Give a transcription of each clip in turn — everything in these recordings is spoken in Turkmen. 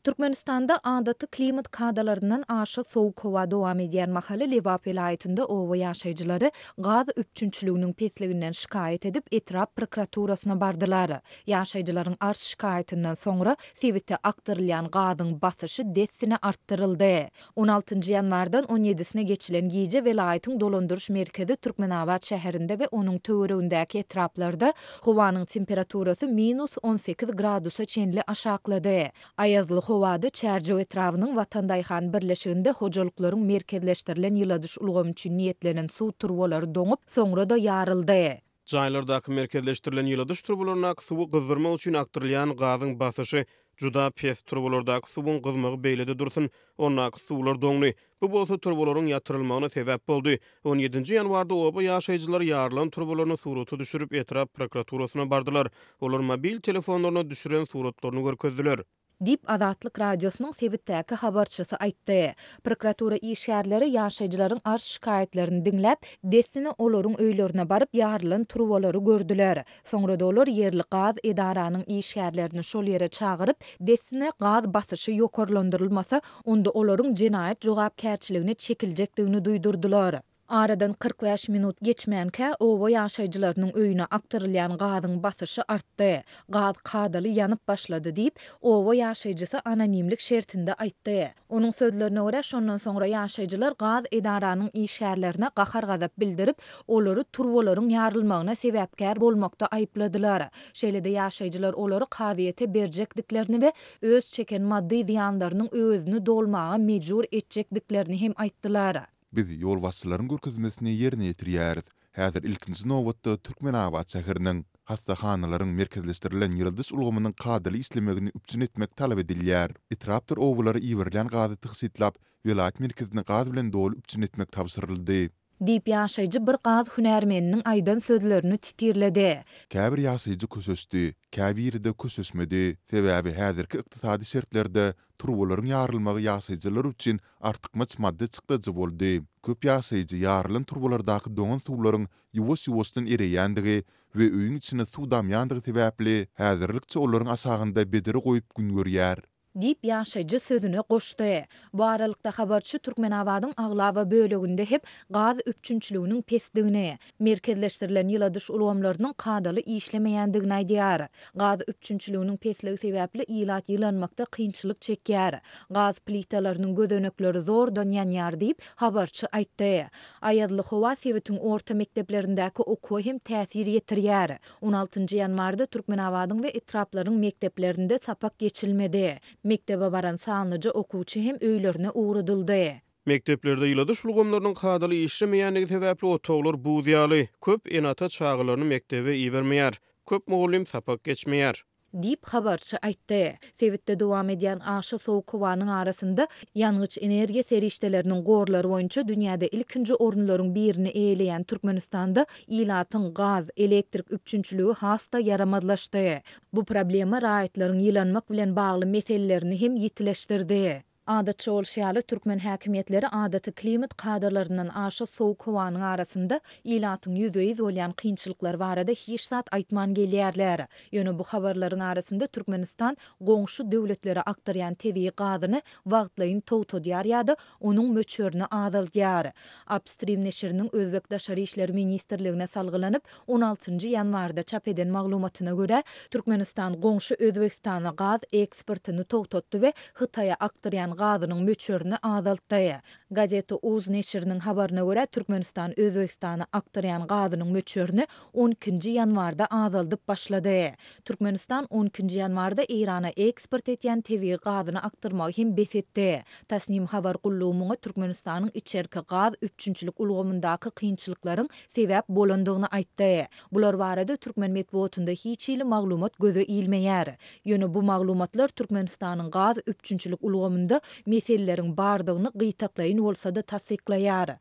Türkmenistanda adatı klimat kadalarından aşa soğuk hava dowam edýän mahaly Lewap vilayetinde owa ýaşaýjylary gaz üpçünçülüginiň pesliginden şikayet edip etrap prokuraturasyna bardylar. Ýaşaýjylaryň arş şikayetinden soňra Sewitde aktarylýan gazyň basyşy dessine arttyryldy. 16-njy ýanwardan 17-sine geçilen giýje vilayetyň dolandyryş merkezi Türkmenabad şäherinde we onuň töweregindäki etraplarda howanyň temperaturasy -18 gradusa çenli aşaklady. Ayazly howada çärjew etrawynyň Vatandaýhan birleşiginde hojalyklaryň merkezleşdirilen ýyladyş ulgamy üçin niýetlenen suw turbolary doňup, soňra da ýaryldy. Jaýlardaky merkezleşdirilen ýyladyş turbolarına suwy gyzdyrmak üçin aktarylýan gazyň basyşy juda pes turbolardaky suwun gyzmagy beýlede dursun, onnaky suwlar doňly. Bu bolsa turbolaryň ýatyrylmagyna sebäp boldy. 17-nji ýanwarda oba ýaşaýjylar ýarylan turbolaryny suraty düşürip etrap prokuraturasyna bardylar. Olar mobil telefonlaryna düşüren suratlaryny görkezdiler. Dip Adatlyk radiosynyň Sewitdäki habarçysy aýtdy. Prokuratura işgärleri ýaşaýjylaryň arş şikayetlerini diňläp, dessine olaryň öýlerine baryp ýarylan turbolary gördüler. Soňra da olar ýerli gaz edaranyň işgärlerini şol ýere çagyryp, dessine gaz basyşy ýokarlandyrylmasa, onda olaryň jenaýat jogapkärçiligine çekiljekdigini duýdurdular. Aradan 45 minut geçmänkä owa ýaşaýjylarynyň öýüne aktarylýan gazyň basyşy artdy. Gaz kadaly ýanyp başlady diýip owa ýaşaýjysy anonimlik şertinde aýtdy. Onuň sözlerine görä şondan soňra ýaşaýjylar gaz edaranyň işgärlerine gahar gazap bildirip, olary turbolaryň ýarylmagyna sebäpkär bolmakda aýpladylar. Şeýle-de ýaşaýjylar olary kaziýete berjekdiklerini we öz çeken maddi ziýanlarynyň özüni dolmaga mejbur etjekdiklerini hem aýtdylar. Biz ýol wassylaryň görkezmesini ýerine ýetirýäris. Häzir ilkinji nowatda Türkmenabad şäheriniň hastahanalaryň merkezleşdirilen ýyldys ulgamynyň kadaly islemegini üpçün etmek talap edilýär. Etrapdyr owulary iwrilen gazy tygysitlap, vilayet merkezini gaz bilen dolu üpçün etmek tapşyryldy. Dip ýaşaýjy bir gaz hünärmeniniň aýdan sözlerini titirledi. Käbir ýaşaýjy kösösdi, käbiri-de kösösmedi. Sebäbi häzirki ykdysady şertlerde turbolaryň ýarylmagy ýaşaýjylar üçin artykmaç madde çykdyjy boldy. Köp ýaşaýjy ýarylan turbolardaky doňan suwlaryň ýuwaş-ýuwaşdan ereýändige we öýüň içine suw damýandygy sebäpli häzirlikçe olaryň asagynda bederi goýup gün görýär. Dip ýaşaýjy sözüne goşdy. Bu aralykda habarçy Türkmenabadyň Aglawa böleginde hep gaz üpçünçülüginiň pesdigini, merkezleşdirilen ýyladyş ulgamlarynyň kadaly işlemeýändigini aýdýar. Gaz üpçünçülüginiň pesligi sebäpli ýylat ýylanmakda kynçylyk çekýär. Gaz plitalarynyň gözenekleri zordan ýanýar diýip habarçy aýtdy. Aýadly howa Sewitiň orta mekdeplerindäki okuwa hem täsir ýetirýär. 16-njy ýanwarda Türkmenabadyň we etraplaryň mekdeplerinde sapak geçilmedi. Mektebe baran sanlyjy okuwçy hem öýlerine uğradyldy. Mekteplerde ýyladyş ulgamlarynyň kadaly işlemeýändigi sebäpli otaglar buýdýaly. Köp enata çağılaryny mektebe iýermeýär. Köp mugallim sapak geçmeýär. Dip habarçy aýtdy. Sewitde dowam edýän aşy soğuk howanyň arasynda ýangyç energiýa serişdeleriniň gorlary boýunça dünýäde ilkinji orunlaryň birini eýleýän Türkmenistanda ýylatyň gaz, elektrik üpçünçüligi hasta yaramadlaşdy. Bu problema raýatlaryň ýylanmak bilen bagly meselelerini hem ýitileşdirdi. Adatçy bolşýaly türkmen häkimetleri adaty klimat kadalaryndan aşy soğuk howanyň arasynda ýylatyň ýüzüýiz bolýan kynçylyklar barada hiç zat aýtman gelýärler. Ýöne bu habarlaryň arasynda Türkmenistan goňşy döwletlere aktarýan tebii gazyny wagtlaýyn towtadýar ýa-da onuň möçürini azaltýar. Upstream neşiriniň Özbek Daşary işleri ministrligine salgylanyp 16-njy ýanwarda çap eden maglumatyna görä Türkmenistan goňşy Özbekistana gaz eksportyny towtatdy we Hytaýa aktarýan gazynyň möçürini azaltdy. Gazeta Uz neşiriniň habaryna görä Türkmenistan Özbekistana aktarýan gazynyň möçürini 12-nji ýanwarda azaldyp başlady. Türkmenistan 12-nji ýanwarda Irana eksport etýän tebii gazyny aktarmagy hem besetdi. Tasnim habar gullugyny Türkmenistanyň içerki gaz üpçünçülük ulgamyndaky kynçylyklaryň sebäp bolandygyny aýtdy. Bular barada türkmen medeniýetinde hiç ýyly maglumat göze ilmeýär. Ýöne bu maglumatlar Türkmenistanyň gaz üpçünçülük ulgamynda meseleleriň bardygyny gytaklaýyn bolsa da tasdiklaýar.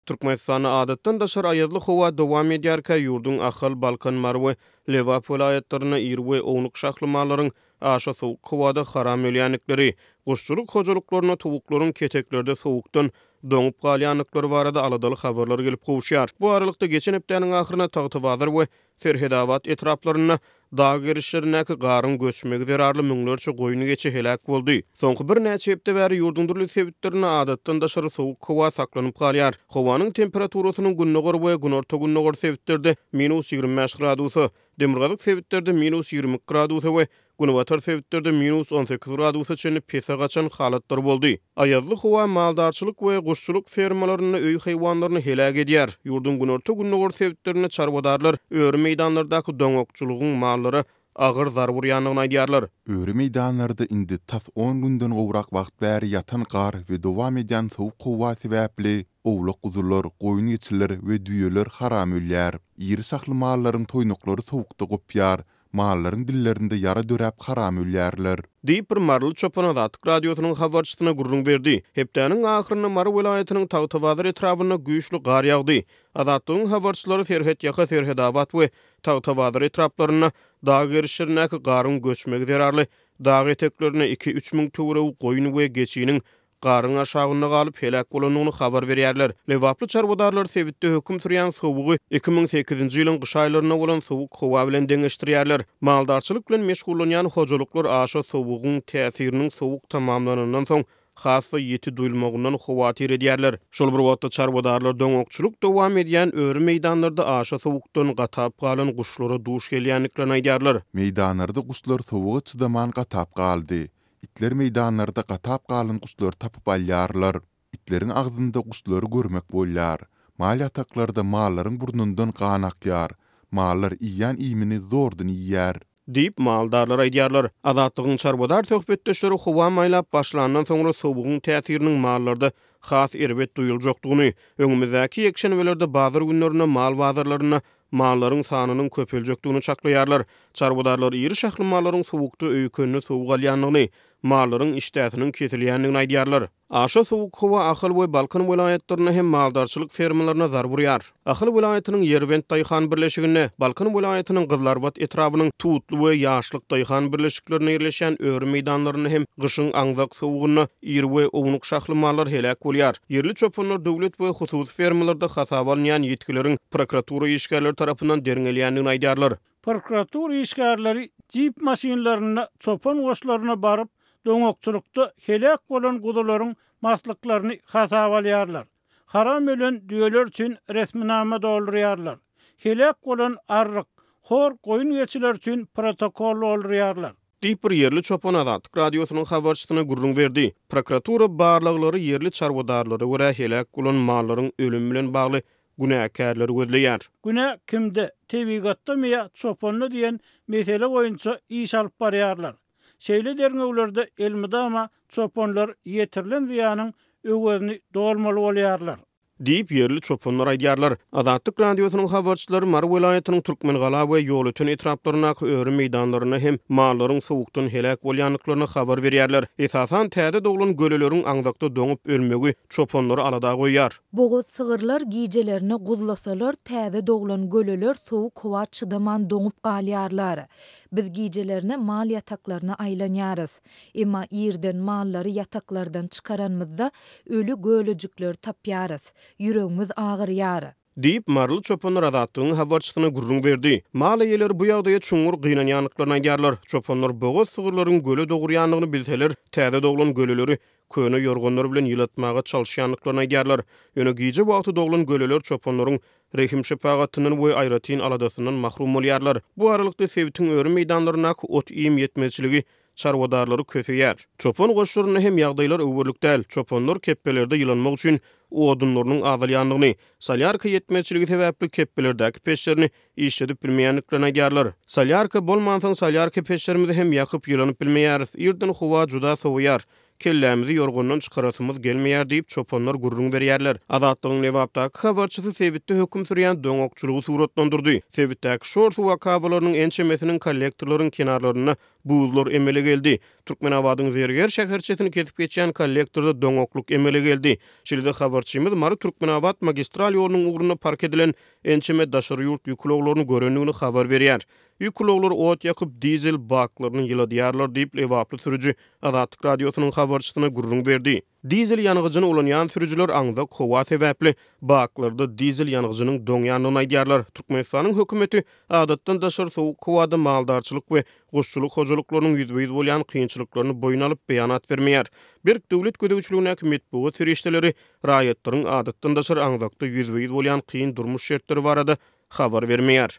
Türkmenistana adatdan daşar aýadly howa dowam edýärkä ýurdun Ahal, Balkan, Marwe, Lewap vilayetlerine ýerwe ownuk şahlymalaryň aşa soğuk howada haram ölýänlikleri, Guşçuluk hojalyklaryna towuklaryň keteklerde sowukdan doňup galýanlyklary barada aladaly habarlar gelip gowşýar. Bu aralykda geçen hepdeniň ahyryna Tagtybazar we Serhedawat etraplaryna dağ gerişlerindeki garın göçmegi zerarly müňlerçe goýuny geçe helak boldy. Soňky bir näçe hepde bäri ýurdun durly sebitlerine adatdan daşary sowuk howa saklanyp galýar. Howanyň temperaturasynyň günnägor we günorta günnägor sebitlerde -25 gradusy, demirgazyk sebitlerde -20 gradusy we günwatar sebitlerde -18 gradusy çenli pesa gaçan halatlar boldy. Ayazly howa maldarçylyk we guşçuluk fermalaryny öý haýwanlaryny helak edýär. Ýurdun günorta günnägor sebitlerine çarwadarlar öýri meýdanlardaky doňokçulugyň mallary agyr zarar ýanyny aýdýarlar. Öýri meýdanlarda indi tas 10 günden gowrak wagt bäri ýatan gar we dowam edýän sowuk howa sebäpli owluk guzurlar, goýun ýeçiler we düýeler haram ölýär. Ýeri sakly mallaryň toýnoklary sowukda gopýar. Mallaryň dillerinde yara döräp haram ölýärler. Diýip bir marly çopan Azatlyk radiosynyň habarçysyna gurrun berdi. Hepdeniň ahyryny Mary welaýatynyň Tagtybazar etrafyna güýçli gar ýagdy. Azatlygyň habarçylary Serhet ýaka Serhedawat we Tagtybazar etraplaryna dağ gerişlerindäki garyn göçmegi zerarly dağ eteklerine 2-3 müň töwre goýun we geçiniň garın aşağına galyp helak bolanyny habar berýärler. Lewaply çarwadarlar sebitde höküm sürýän sowugy 2008-nji ýylyň gyş aýlaryna bolan sowuk howa bilen deňeşdirýärler. Maldarçylyk bilen meşgullanýan hojalyklar aşa sowugyň täsiriniň sowuk tamamlanandan soň hasy ýeti duýulmagyndan howatyr edýärler. Şol bir wagtda çarwadarlar doňokçuluk dowam edýän öýri meýdanlarda aşa sowukdan gatap galan guşlara duş gelýänliklerini aýdýarlar. Meýdanlarda guşlar sowugy çydaman gatap galdy. İtler meýdanlarda gatap galan guşlar tapyp alýarlar. İtleriň agzynda guşlary görmek bolýar. Mal ýataklarda mallaryň burnundan gan akýar. Mallar iýän iýmini zordan iýýär. Diýip maldarlar aýdýarlar. Azatlygyň çarwadar söhbetdeşleri howa maýlap başlanandan soňra sowugyň täsiriniň mallarda has erbet duýuljakdygyny, öňümüzdäki ýekşenwelerde bazar günlerine mal bazarlaryna mallaryň sanynyň köpeljekdigini çaklaýarlar. Çarwadarlar ýeri şahly mallaryň sowukda öýkünni sowuk alýanlygyny, mallaryň işdäsiniň kesilýänligini aýdýarlar. Aşa sowuk howa Ahyl we Balkan welaýatlaryna hem maldarçylyk fermalaryna zarar burýar. Ahyl welaýatynyň Yerwent daýhan birleşigine, Balkan welaýatynyň Gyzlarbat etrafynyň Tutly we Ýaşlyk daýhan birleşiklerine ýerleşen öýri meýdanlaryny hem gyşyň aňzak sowugyny ýer we ownuq şahly mallar helak bolýar. Yerli çopanlar döwlet we hususy fermalarda hasaba alýan ýetkileriň prokuratura işgärleri tarapyndan derňelýänligini aýdýarlar. Prokuratura işgärleri jip maşinlaryna çopan goşlaryna baryp doňokçulukda helak bolan gudularyň maslyklaryny hasaba alýarlar. Haram ölen düýeler üçin resminama doldurýarlar. Helak bolan arryk, hor goýun ýeçiler üçin protokol doldurýarlar. Diýip bir yerli çopan Azatlyk radiosynyň habarçysyna gurrun berdi. Prokuratura barlyklary yerli çarwadarlary görä helak bolan mallaryň ölümi bilen bagly günäkärleri gözleýär. Günä kimde? Tebigatda mı çopanly diýen mesele boýunça iş alyp barýarlar. Şeýle derňeglerde elmidama çopanlar ýetirilen ziýanyň öwezini dolmaly bolýarlar. Diýip yerli çopanlar aýdýarlar. Azatlyk radiosynyň habarçylary Mary welaýatynyň Türkmengala we ýolutyn etraplaryna öýri meýdanlaryna hem mallaryň sowukdan helak bolýanlyklaryna habar berýärler. Esasan täze doglan göleleriň aňdakda doňup ölmegi çopanlary alada goýýar. Boğaz sığırlar gijelerini guzlasalar täze doglan göleler sowuk howa çydaman doňup galýarlar. Biz gijelerini mal ýataklaryna aýlanýarys. Emma ýerden mallary ýataklardan çykaranmyzda ölü gölejikler tapýarys. Yüreğimiz ağrıyar. Diýip marly çopanlar Azatlygyň habarçysyna gurrun berdi. Mal eýeleri bu ýagdaýa çuňur gynanýanlyklaryny aýdýarlar. Çopanlar boğaz sığırlaryň göle dogurýanlygyny bilseler, täze doglan göleleri köne ýorgonlar bilen ýylatmaga çalyşýanlyklaryny aýdýarlar. Ýöne gije wagty doglan göleler çopanlaryň rehim şepagatyndan we aýratyn aladasyndan mahrum bolýarlar. Bu aralykda sebitiň öýri meýdanlaryna ot iýim ýetmezçiligi çarwadarlary köpeýär. Çopan goşlaryna hem ýagdaýlar öwürlük däl. Çopanlar keppelerde ýylanmak üçin odunlarynyň azalýanlygyny, salyarka ýetmezçiligi sebäpli keppelerdäki peşlerini işledip bilmeýänliklerini aýdýarlar. Salyarka bolmansaň salyarka peşlerimizi hem ýakyp ýylanyp bilmeýäris. Ýerden howa juda sowyar. Kellämizi ýorgondan çykarasymyz gelmeýär diýip çopanlar gurrun berýärler. Azatlygyň Lewapdaky habarçysy sebitde höküm sürýän doňokçulugy suratlandyrdy. Sebitdäki şor suwa kabalarynyň ençemesiniň kollektorlaryň kenarlaryna buğular emele geldi. Türkmenabadyň Zerger şäherçetini kesip geçen kollektorda doňokluk emele geldi. Şeýle habarçymyz Mary Türkmenabad magistral ýolunyň ugruna park edilen ençeme daşary ýurt ýükloglaryny görendigini habar berýär. Ýükloglar ot ýakyp dizel baklaryny ýyladyarlar diýip lewaply sürüji Azatlyk radiosynyň habarçysyna gurrun berdi. Dizel ýanygyjyny ulanýan sürüjiler aňda kowa sebäpli baklarda dizel ýanygyjynyň doňýanyny aýdýarlar. Türkmenistanyň hökümeti adatdan daşary sowuk kowada maldarçylyk we goşçuluk hojalyklarynyň ýüzbeýiz bolýan kynçylyklaryny boyun alyp beýanat bermeýär. Bir döwlet gödäwçiligine metbuat ferişdeleri raýatlaryň adatdan daşary aňdakda ýüzbeýiz bolýan kyn durmuş şertleri barada habar bermeýär.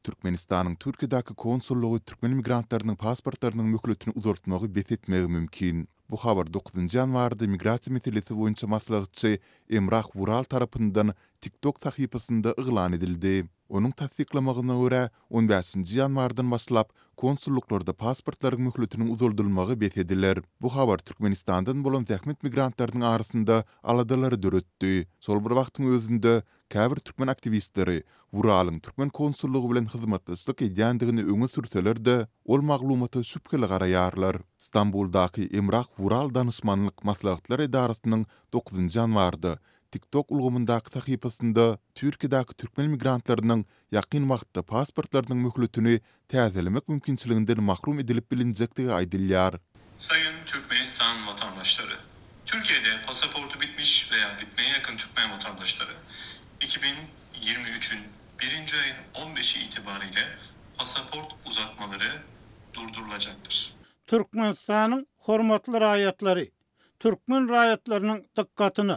Türkmenistanyň Türkiýedäki konsullugy türkmen migrantlarynyň pasportlarynyň möhletini uzartmagy betetmegi mümkin. Bu habar 9 ýanwarda migrasiýa meselesi boýunça maslahatçy Emrah Vural tarapyndan TikTok sahypasynda yglan edildi. Onuň tasdiklamagyna görä 15 ýanwardan başlap konsulluklarda pasportlaryň möhletiniň uzuldyrylmagy betediler. Bu habar Türkmenistandan bolan zähmet migrantlarynyň arasynda aladalary döretdi. Sol bir wagtyň özünde käbir türkmen aktivistleri Vuralyň türkmen konsullugy bilen hyzmatdaşlyk edýändigini öňe sürseler-de, ol maglumaty şüpheli garaýarlar. İstanbuldaky Emrah Vural danışmanlyk maslahatlar edarasynyň 9 ýanwarda TikTok ulgamyndaky sahypasynda Türkiýedäki türkmen migrantlarynyň ýakyn wagtda pasportlarynyň möhletini täzelemek mümkinçiliginden mahrum edilip bilinjektigi aýdylýar. Sayın Türkmenistan vatandaşları, Türkiye'de pasaportu bitmiş veya bitmeye yakın Türkmen vatandaşları 2023'ün 1. ayın 15'i itibariyle pasaport uzatmaları durdurulacaktır. Türkmenistanyň hormatly raýatlary, türkmen raýatlarynyň dikkatyny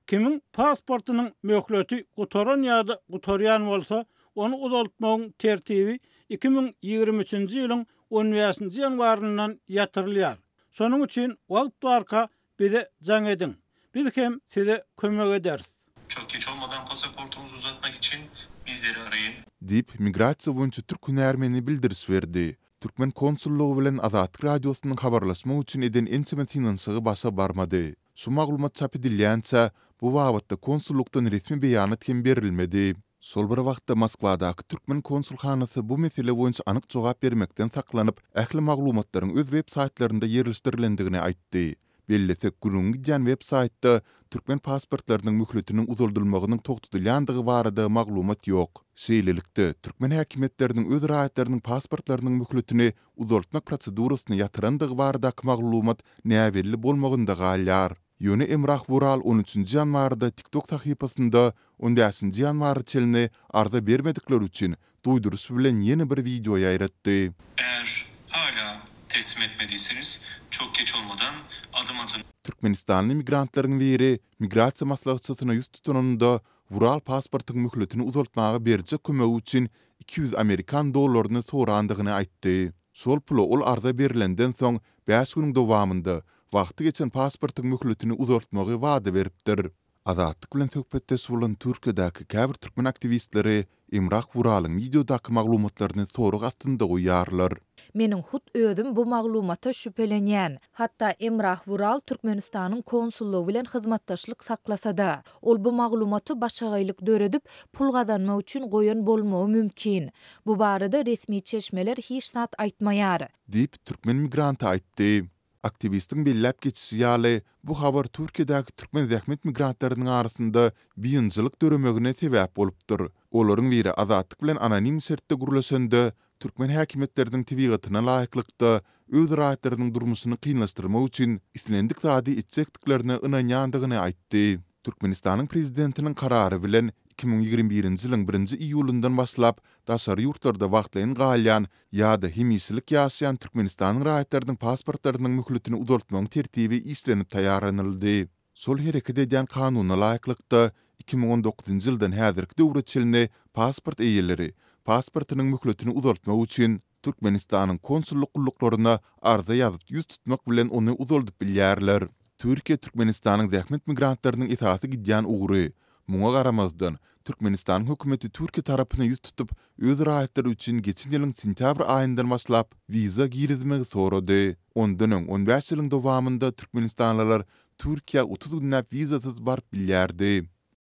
kimin pasportynyň möhleti gutaran ýa-da gutarýan bolsa, onu uzaltmagyň tertibi 2023-nji ýylyň 15-nji ýanwaryndan ýatyrylýar. Şonuň üçin wagt barka bize jaň ediň. Biz hem size kömek ederiz. Çok geç olmadan pasaportumuzu uzatmak için bizleri arayın. Dip migrasiýa boýunça türk hünärmeni bildiris berdi. Türkmen konsullugy bilen Azatlyk radiosynyň habarlaşma üçin eden ençeme finansygy başa barmady. Şu maglumat çap edilýänçä, bu wagtda konsullukdan resmi beýanat hem berilmedi. Sol bir wagtda Moskwadaky türkmen konsulhanasy bu mesele boýunça anyk jogap bermekden saklanyp, ähli maglumatlaryň öz web saytlarynda ýerleşdirilendigini aýtdy. Bellesek gürüň gidýän web saytda türkmen pasportlarynyň möhletiniň uzuldyrylmagynyň togtudylýandygy barada maglumat ýok. Şeýlelikde türkmen häkimetleriniň öz raýatlarynyň pasportlarynyň möhletini uzaltmak prosedurasyny ýatyrandygy baradaky maglumat näwelli bolmagynda galýar. Ýöne Emrah Vural 13-nji ýanwarda TikTok sahypasynda 15-nji ýanwary çelini arda bermedikleri üçin duýduruş bilen ýeni bir video ýaýratdy. Eğer hala teslim etmediyseniz çok geç olmadan adım atın. Türkmenistanly migrantlaryň biri migrasiýa maslahatçysyna ýüz tutanynda Vural pasportyň möhletini uzaltmagy berjek kömegi üçin 200 Amerikan dollaryny sorandygyny aýtdy. Şol pulu ol arda berilenden soň 5 güniň dowamında wagty geçen pasportyň möhletini uzaltmagy wada beripdir. Azatlyk bilen söhbetdeş bolan Türkiýedäki käbir türkmen aktivistleri Emrah Vuralyň videodaky maglumatlaryny sorag astynda goýýarlar. Meniň hut özüm bu maglumata şüphelenýän. Hatda Emrah Vural Türkmenistanyň konsullugy bilen hyzmatdaşlyk saklasa-da, ol bu maglumaty başagaýlyk döredip pul gazanmak üçin goýan bolmagy mümkin. Bu barada resmi çeşmeler hiç zat aýtmaýar. Dip türkmen migranty aýtdy. Aktivistin bellep geçişi ýaly bu habar Türkiýedäki türkmen zähmet migrantlarynyň arasynda biýinçilik döremegine sebäp bolupdyr. Olaryň biri Azatlyk bilen anonim şertde gurulaşanda türkmen häkimetleriniň tebigatyna laýyklykda öz raýatlarynyň durmuşyny kynlaşdyrmak üçin islendik zady etjekdiklerini ynanýandygyny aýtdy. Türkmenistanyň prezidentiniň karary bilen 2021-nji ýylyň 1-nji iýulundan başlap daşary ýurtlarda wagtlaryň galýan ýa-da hemislik ýaşaýan Türkmenistanyň raýatlarynyň pasportlarynyň möhletini uzaltmagyň tertibi islenip taýýarlanyldy. Sol hereket edýän kanuny laýyklykda 2019-njy ýyldan häzirki döwre çelini pasport eýeleri pasportynyň möhletini uzaltmak üçin Türkmenistanyň konsulluk gulluklarına arza ýazyp ýüz tutmak bilen onu uzaldyp bilýärler. Türkiýe Türkmenistanyň zähmet migrantlarynyň esasy gidýän ugry. Muňa garamazdan Türkmenistan hökümeti Türkiýe tarapyna ýüz tutup öz raýatlary üçin geçen ýylyň sentýabr aýyndan başlap viza girizmegi sorady. Ondan 15 ýylyň dowamında Türkmenistanlylar Türkiýe 30 günnäp vizasyz barıp bilýärdi.